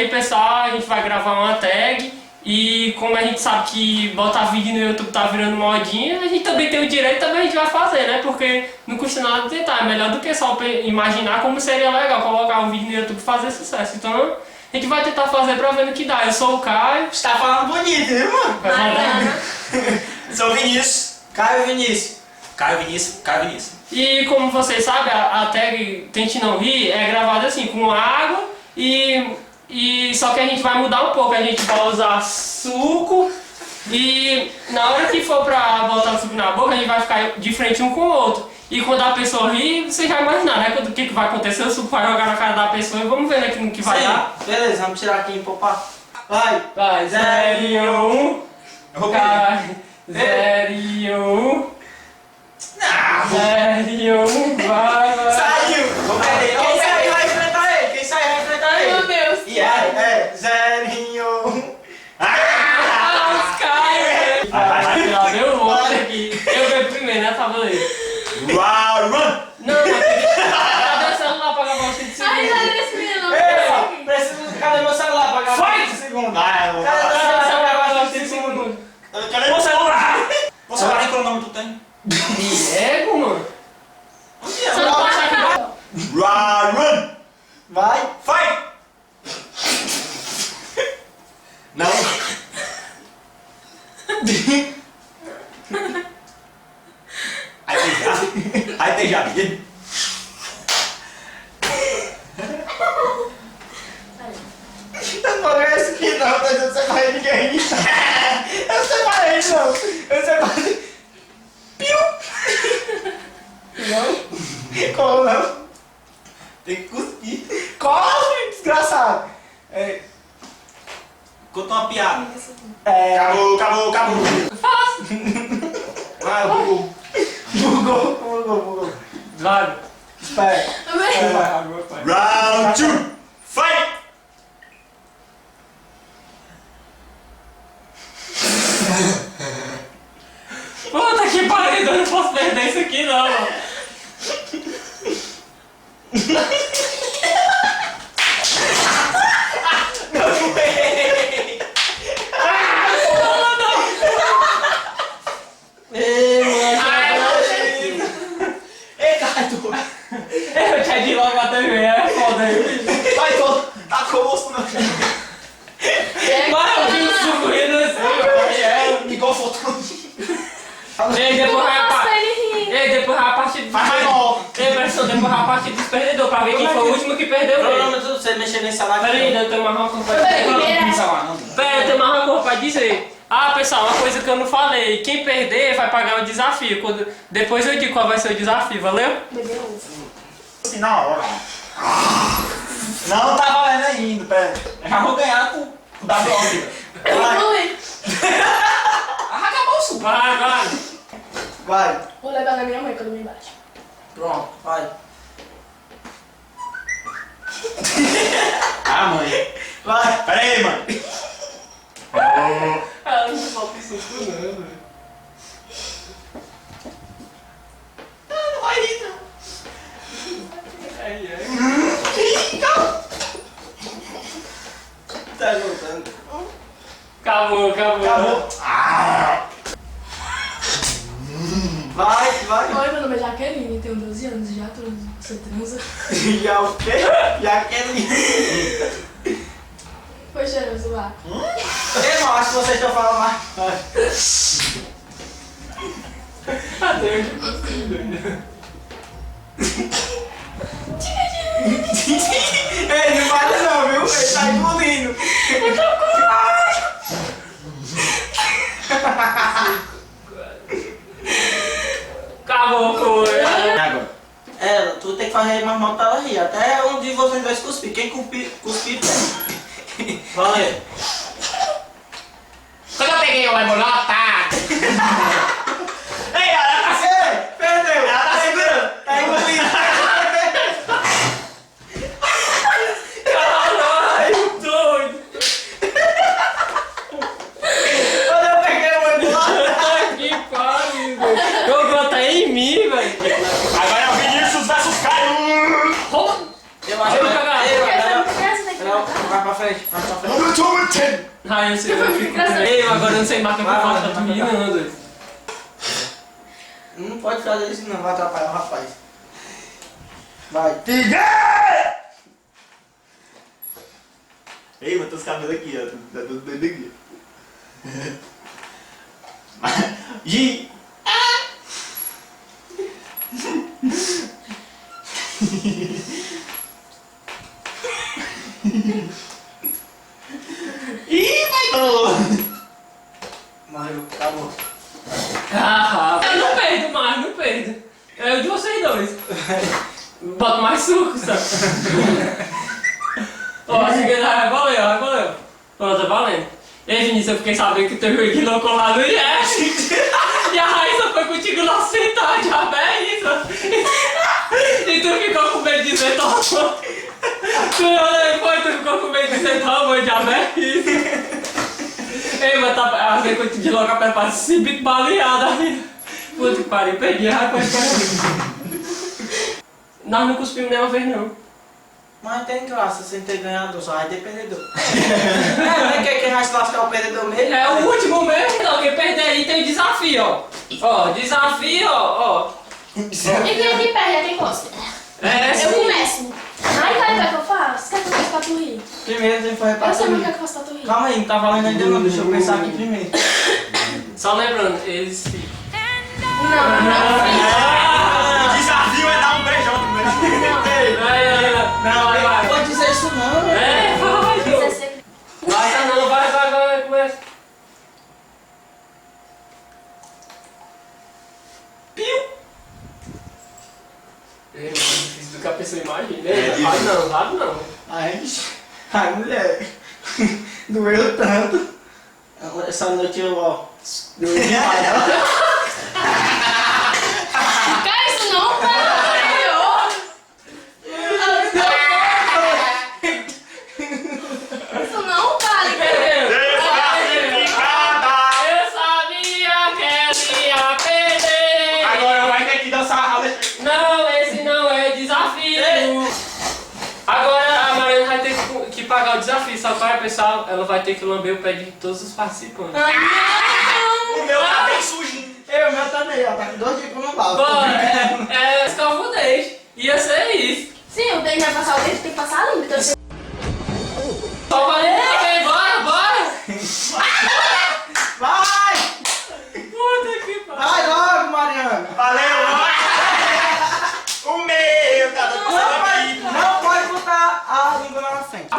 aí, pessoal, a gente vai gravar uma tag. E como a gente sabe que botar vídeo no YouTube tá virando modinha, a gente também tem o direito, também a gente vai fazer, né? Porque não custa nada tentar, é melhor do que só imaginar como seria legal colocar um vídeo no YouTube e fazer sucesso. Então, a gente vai tentar fazer pra ver no que dá. Eu sou o Caio. Você tá falando bonito, viu, mano? Mariana. Sou o Vinícius. Caio Vinícius. Caio Vinícius. Caio Vinícius. E como vocês sabem, a tag Tente Não Rir é gravada assim, com água e só que a gente vai mudar um pouco. A gente vai usar suco e na hora que for pra botar o suco na boca, a gente vai ficar de frente um com o outro. E quando a pessoa ri, você já imagina, né? O que vai acontecer, o suco vai jogar na cara da pessoa e vamos ver aqui no que vai dar. Beleza, vamos tirar aqui em popar. Vai, 0 e 1. Vai, 0 e 1. 0 e 1, vai. Saiu! Quem sair vai enfrentar ele! Quem sair vai enfrentar ele! Meu Deus! E é 0 e 1. Os caras! Vai, deu um outro aqui. Eu veio primeiro, né? Tá valendo. Run! Não, cadê o celular pra gravar o 5 segundos? Ai, não é esse menino. Ei, preciso. Cadê meu celular pra gravar Vai! 5 segundos? Cadê o celular pra gravar o 5 segundos? Cadê meu celular? Meu celular nem cronômetro tem. Diego, mano. Você não pode achar Run! Vai! Vai! Não! Aí tem já. Eu não olhei esse aqui não, mas eu separei ninguém. Eu separei não. Eu separei. Piu! Não? Como não? Tem que cuspir. Cospe, desgraçado! Conta uma piada. Acabou. Ah, bugou. Vai. Espera. Vai. Round 2, fight! Puta que pariu, eu não posso perder isso aqui não, mano. Eu tinha de logo bater bem, é foda aí. Vai, tá com o osso na frente. Mas eu vi o suco rindo assim, Igual faltou. Ei, depois vai a Nossa, parte. ele rindo. Ei, depois vai a parte do. Faz mais novo. Ei, professor, depois vai a parte dos perdedores pra ver quem foi o último que perdeu mesmo. Cronômetro, você mexer nesse salário. Peraí, eu tenho mais uma coisa pra dizer. Peraí, eu tenho mais uma coisa pra dizer. Ah, pessoal, uma coisa que eu não falei. Quem perder vai pagar o desafio. Depois eu digo qual vai ser o desafio, valeu? Bebeu ovo. Assim, na hora. Não tá valendo ainda, pera. Eu já vou ganhar com o WO. Ui. Acabou o suco. Vai. Vai. Vou levar na minha mãe quando me bate. Pronto, vai. Ah, mãe. Vai. Pera aí, mano. Ela não solta o suco não, velho. Não vai rir, não. Tá voltando. Acabou. Ah. Vai. Oi, meu nome é Jaqueline, tenho 12 anos e já transo. Você transa? Já o quê? Já aquele. Foi cheiroso lá. Eu não acho que vocês estão falando mais. Até eu que consigo doido. Ei, não para não, viu? Ele tá engolindo. Acabou, foi. Agora. Tu tem que fazer mais mal pra ela rir. Até um de vocês dois cuspir. Quem cuspir, pega. Vai. Quando eu peguei o limonota. Ei, ela tá segurando. Perdeu. Ela tá segurando. Tá engolindo. Caralho, doido. Quando eu peguei o limonada. Que pariu, velho. Eu botei em mim, velho. Agora é o Vinícius versus Caio. Eu acho que eu vou jogar. Essa daqui Não, vai pra frente. Eu tô mentindo. Ah, eu sei, eu fico... Ei, agora eu não sei mais o que eu faço pra tu rir, não, doido. Não pode fazer isso não, vai atrapalhar o rapaz. Vai, Tigre! Ei, mano, teus cabelos aqui, ó. Tá tudo doido aqui. Gi! Ih, vai bom! Mario, acabou. Ah, eu não perdo mais, não perdo. É o de vocês dois. Bota mais suco, sabe? Ó, se ganhar, valeu. Ó, tá valendo. Ei, Vinícius, eu fiquei sabendo que teve um equilômetro lá no IES. E a Raíssa foi contigo lá sentar, já bem isso. E tu ficou com medo de sentar, pô. Tu ficou com medo de sentar, mãe, já bem isso. Ei, mas tá, a ver que eu te de logo a pé pra se bico baleado aí. Puta que pariu, perdi a rapaz. Nós não cuspimos nenhuma vez, não. Mas tem graça sem ter ganhador, só vai ter perdedor. Não é quem vai se lascar o perdedor mesmo? É o último mesmo, não. Quem perder aí tem desafio, ó. Ó, desafio, ó. E quem aqui perde, quem gosta? É, Eu sim. começo. Ai, cara, o que é que eu faço? O que é que eu faço pra tu rir? Primeiro tem que fazer pra Eu sei o que é tu. que eu faço pra tu rir. Calma aí, não tá valendo ainda não, deixa eu pensar aqui primeiro. Só lembrando, eles... Não. Desafio é dar um beijão primeiro. Não, vai. Pode dizer isso não. É, vai. Vai, não, vai, começa. Piu! É mais difícil do que a pessoa imagina. Vai não. Ai, mulher. Doeu tanto. Essa noite eu, ó. Doeu demais. Cara, isso não, cara. Isso não vale, Eu sabia que ele ia perder. Agora vai ter que dançar a letra. Não, esse não é desafio. Agora a Mariana vai ter que pagar o desafio. Só para pessoal, ela vai ter que lamber o pé de todos os participantes. O meu tá bem sujinho. O meu tá meio, ó. Tá com 2 dias que eu não lavo. Bora, escova o dente. Ia ser isso. Sim, o dente vai passar o dente, tem que passar a língua. Então você... Só valendo também, bora! Vai! Puta que pariu. Vai logo, Mariana. Valeu, o meu tá dando não pode botar a língua na frente.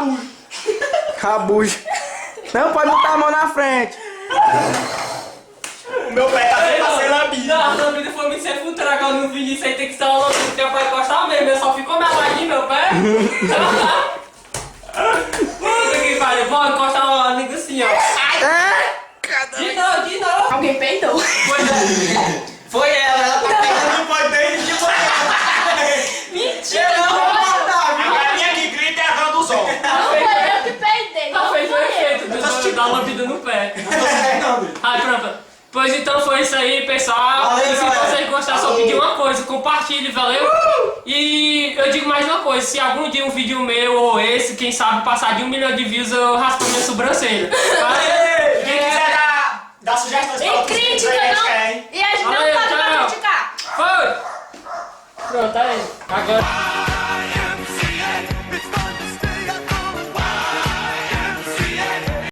Cabuja. Não pode botar a mão na frente. O meu pé tá sem lambido. Não, a lambida foi me ser futuro. Agora no Vinícius aí tem que ser uma lambida que é pra encostar mesmo. Eu só ficou meladinho meu pé. Puta que pariu. Vou encostar uma língua assim, ó. De novo. Alguém peidou. Pois é. Foi ela tá pegando no pó dele de você. Mentira, Eu não vou não foi. botar, viu? A minha que grita é a dona do sol. Não foi eu que peidei. Tá Não fez o foi eu. efeito da lambida no pé. Ai, pronto. Pois então foi isso aí, pessoal. Valeu, E se galera. vocês gostaram, só pedir uma coisa, compartilhe, valeu? E eu digo mais uma coisa, se algum dia um vídeo meu ou esse, quem sabe, passar de 1 milhão de views, eu raspo minha sobrancelha. Valeu? Quem quiser dar sugestões pra E outros crítica, vídeos aí que a gente não. quer, hein? E a gente não Valeu, pode tchau. criticar. Foi! Pronto, aí. Agora...